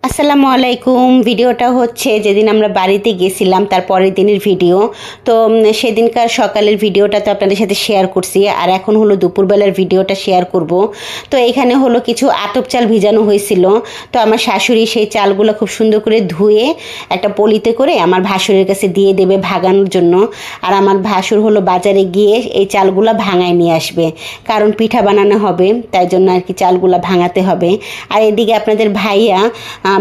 আসসালামু আলাইকুম। ভিডিওটা হচ্ছে যেদিন আমরা বাড়িতে গেছিলাম তার পরের দিনের ভিডিও। তো সেদিনকার সকালের ভিডিওটা তো আপনাদের সাথে শেয়ার করছি, আর এখন হলো দুপুরবেলার ভিডিওটা শেয়ার করব। তো এখানে হলো কিছু আতপ চাল ভিজানো হয়েছিল। তো আমার শাশুড়ি সেই চালগুলো খুব সুন্দর করে ধুয়ে একটা পলিতে করে আমার ভাসুরের কাছে দিয়ে দেবে ভাগানোর জন্য। আর আমার ভাসুর হলো বাজারে গিয়ে এই চালগুলো ভাঙায় নিয়ে আসবে, কারণ পিঠা বানানো হবে, তাই জন্য আর কি চালগুলো ভাঙাতে হবে। আর এদিকে আপনাদের ভাইয়া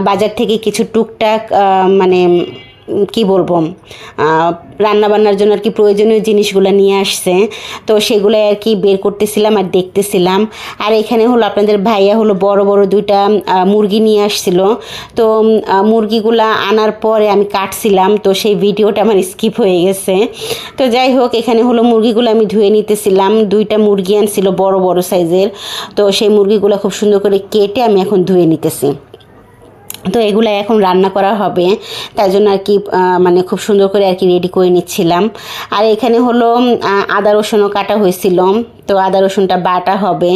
বাজার থেকে কিছু টুকটাক মানে কি বলবো, রান্নাবান্নার জন্য আর কি প্রয়োজনীয় জিনিসগুলো নিয়ে আসছে। তো সেগুলো আর কি বের করতেছিলাম আর দেখতেছিলাম। আর এখানে হলো আপনাদের ভাইয়া হলো বড় বড় দুইটা মুরগি নিয়ে আসছিল। তো মুরগিগুলা আনার পরে আমি কাটছিলাম, তো সেই ভিডিওটা আমার স্কিপ হয়ে গেছে। তো যাই হোক, এখানে হলো মুরগিগুলো আমি ধুয়ে নিতেছিলাম। দুইটা মুরগি আনছিল বড় বড় সাইজের। তো সেই মুরগিগুলো খুব সুন্দর করে কেটে আমি এখন ধুয়ে নিতেছি। তো এগুলো এখন রান্না করা হবে, তাই জন্য আর কি মানে খুব সুন্দর করে আর কি রেডি করে নিচ্ছিলাম। আর এখানে হলো আদা রসুনও কাটা হয়েছিল। তো আদা রসুনটা বাটা হবে,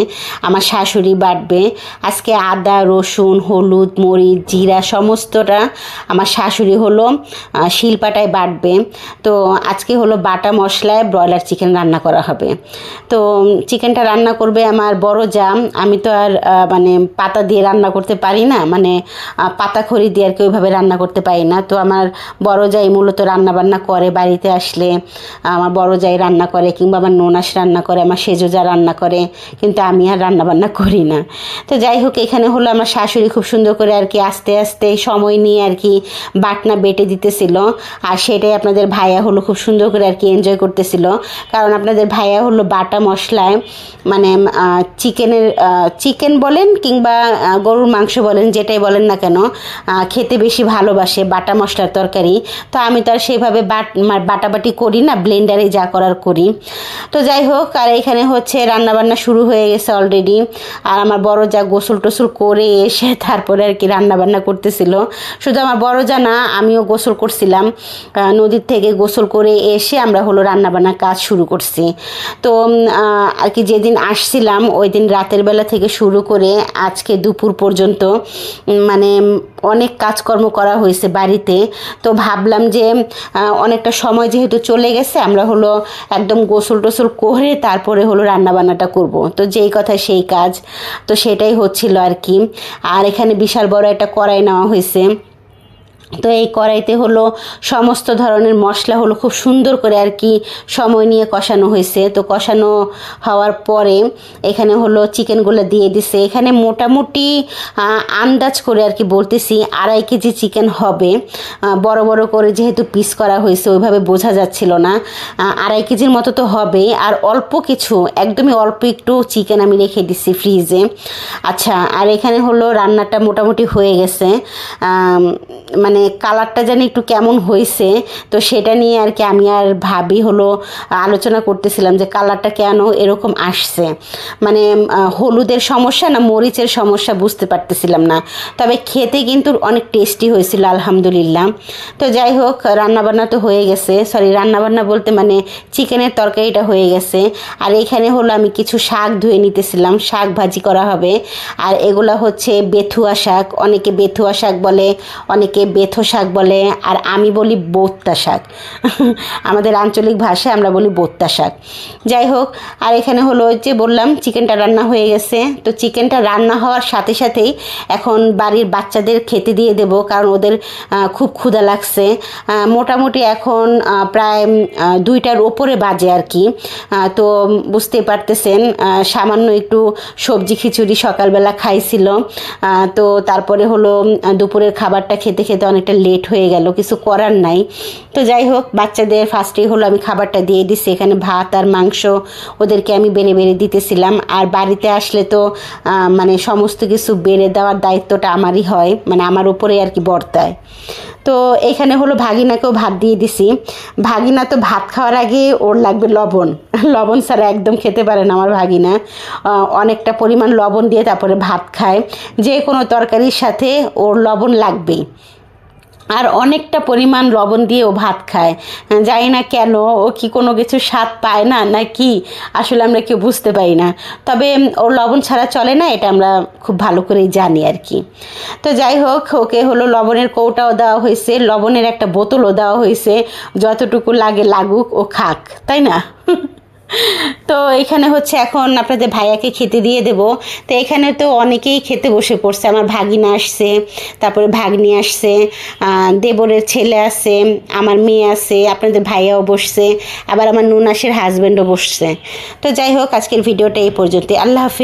আমার শাশুড়ি বাটবে আজকে। আদা রসুন হলুদ মরিচ জিরা সমস্তটা আমার শাশুড়ি হলো শিলপাটায় বাটবে। তো আজকে হলো বাটা মশলায় ব্রয়লার চিকেন রান্না করা হবে। তো চিকেনটা রান্না করবে আমার বড় জা। আমি তো আর মানে পাতা দিয়ে রান্না করতে পারি না, মানে পাতা খড়ি দিয়ে আর কি ওইভাবে রান্না করতে পারি না। তো আমার বড় জাই মূলত রান্না বান্না করে, বাড়িতে আসলে আমার বড় জাই রান্না করে, কিংবা আমার ননাস রান্না করে, আমার সেজো যা রান্না করে, কিন্তু আমি আর রান্না বান্না করি না। তো যাই হোক, এখানে হলো আমার শাশুড়ি খুব সুন্দর করে আর কি আস্তে আস্তে সময় নিয়ে আর কি বাটনা বেটে দিতেছিল। আর সেটাই আপনাদের ভাইয়া হলো খুব সুন্দর করে আর কি এনজয় করতেছিল, কারণ আপনাদের ভাইয়া হলো বাটা মশলায় মানে চিকেন বলেন কিংবা গরুর মাংস বলেন, যেটাই বলেন না কেন, খেতে বেশি ভালোবাসে বাটা মশলার তরকারি। তো আমি তো আর সেইভাবে বাটাবাটি করি না, ব্লেন্ডারে যা করার করি। তো যাই হোক, আর এখানে হচ্ছে রান্নাবান্না শুরু হয়ে গেছে অলরেডি। আর আমার বড় যা গোসল টোসল করে এসে তারপরে আর কি রান্নাবান্না করতেছিল। শুধু আমার বড় যা না, আমিও গোসল করছিলাম। নদীর থেকে গোসল করে এসে আমরা হলো রান্নাবান্নার কাজ শুরু করছি। তো আর কি যেদিন আসছিলাম ওই দিন রাতের বেলা থেকে শুরু করে আজকে দুপুর পর্যন্ত মানে অনেক কাজকর্ম করা হয়েছে বাড়িতে। তো ভাবলাম যে অনেকটা সময় যেহেতু চলে গেছে, আমরা হলো একদম গোসল টোসল করে তারপরে হলো রান্নাবান্নাটা করব। তো যেই কথা সেই কাজ, তো সেটাই হচ্ছিল আর কি। আর এখানে বিশাল বড় একটা কড়াই নেওয়া হয়েছে। তো এই কড়াইতে হলো সমস্ত ধরনের মশলা হলো খুব সুন্দর করে আর কি সময় নিয়ে কষানো হয়েছে। তো কষানো হওয়ার পরে এখানে হলো চিকেনগুলো দিয়ে দিছে। এখানে মোটামুটি আন্দাজ করে আর কি বলতেছি 2.5 কেজি চিকেন হবে। বড় বড় করে যেহেতু পিস করা হয়েছে ওইভাবে বোঝা যাচ্ছিল না, 2.5 কেজির মতো তো হবে। আর অল্প কিছু, একদমই অল্প একটু চিকেন আমি রেখে দিচ্ছি ফ্রিজে। আচ্ছা, আর এখানে হলো রান্নাটা মোটামুটি হয়ে গেছে। মানে কালারটা জানি একটু কেমন হয়েছে, তো সেটা নিয়ে আর কি আমি আর ভাবি হলো আলোচনা করতেছিলাম যে কালারটা কেন এরকম আসছে, মানে হলুদের সমস্যা না মরিচের সমস্যা বুঝতে পারতেছিলাম না। তবে খেতে কিন্তু অনেক টেস্টি হয়েছিল আলহামদুলিল্লাহ। তো যাই হোক, রান্নাবান্না তো হয়ে গেছে, সরি রান্নাবান্না বলতে মানে চিকেনের তরকারিটা হয়ে গেছে। আর এখানে হলো আমি কিছু শাক ধুয়ে নিতেছিলাম, শাক ভাজি করা হবে। আর এগুলা হচ্ছে বেথুয়া শাক, অনেকে বেথুয়া শাক বলে, অনেকে বেথো শাক বলে, আর আমি বলি বোত্তা শাক। আমাদের আঞ্চলিক ভাষায় আমরা বলি বোত্তা শাক। যাই হোক, আর এখানে হলো যে বললাম চিকেনটা রান্না হয়ে গেছে। তো চিকেনটা রান্না হওয়ার সাথে সাথেই এখন বাড়ির বাচ্চাদের খেতে দিয়ে দেব, কারণ ওদের খুব ক্ষুধা লাগছে। মোটামুটি এখন প্রায় 2টার ওপরে বাজে আর কি। তো বুঝতেই পারতেছেন, সামান্য একটু সবজি খিচুড়ি সকালবেলা খাইছিল। তো তারপরে হলো দুপুরের খাবারটা খেতে খেতে অনেকটা লেট হয়ে গেল, কিছু করার নাই। তো যাই হোক, বাচ্চাদের ফার্স্টেই হলো আমি খাবারটা দিয়ে দিচ্ছি। এখানে ভাত আর মাংস ওদেরকে আমি বেড়ে বেড়ে দিতেছিলাম। আর বাড়িতে আসলে তো মানে সমস্ত কিছু বেড়ে দেওয়ার দায়িত্বটা আমারই হয়, মানে আমার উপরে আর কি বর্তায়। তো এখানে হলো ভাগিনাকেও ভাত দিয়ে দিছি। ভাগিনা তো ভাত খাওয়ার আগে ওর লাগবে লবণ, লবণ ছাড়া একদম খেতে পারে না আমার ভাগিনা। অনেকটা পরিমাণ লবণ দিয়ে তারপরে ভাত খায়। যে কোনো তরকারির সাথে ওর লবণ লাগবেই। আর অনেকটা পরিমাণ লবণ দিয়ে ও ভাত খায়। জানি না কেন, ও কি কোনো কিছু স্বাদ পায় না না কি, আসলে আমরা কেউ বুঝতে পারি না। তবে ওর লবণ ছাড়া চলে না, এটা আমরা খুব ভালো করেই জানি আর কি। তো যাই হোক, ওকে হলো লবণের কৌটাও দেওয়া হয়েছে, লবণের একটা বোতলও দেওয়া হয়েছে, যতটুকু লাগে লাগুক, ও খাক, তাই না? তো এখানে হচ্ছে এখন আপনাদের ভাইয়াকে খেতে দিয়ে দেব। তো এখানে তো অনেকেই খেতে বসে পড়ছে, আমার ভাগিনা আসছে, তারপরে ভাগ্নি আসছে, দেবরের ছেলে আছে, আমার মেয়ে আছে, আপনাদের ভাইয়াও বসছে, আবার আমার নুনাসের হাজব্যান্ডও বসছে। তো যাই হোক, আজকের ভিডিওটা এই পর্যন্ত। আল্লাহ হাফিজ।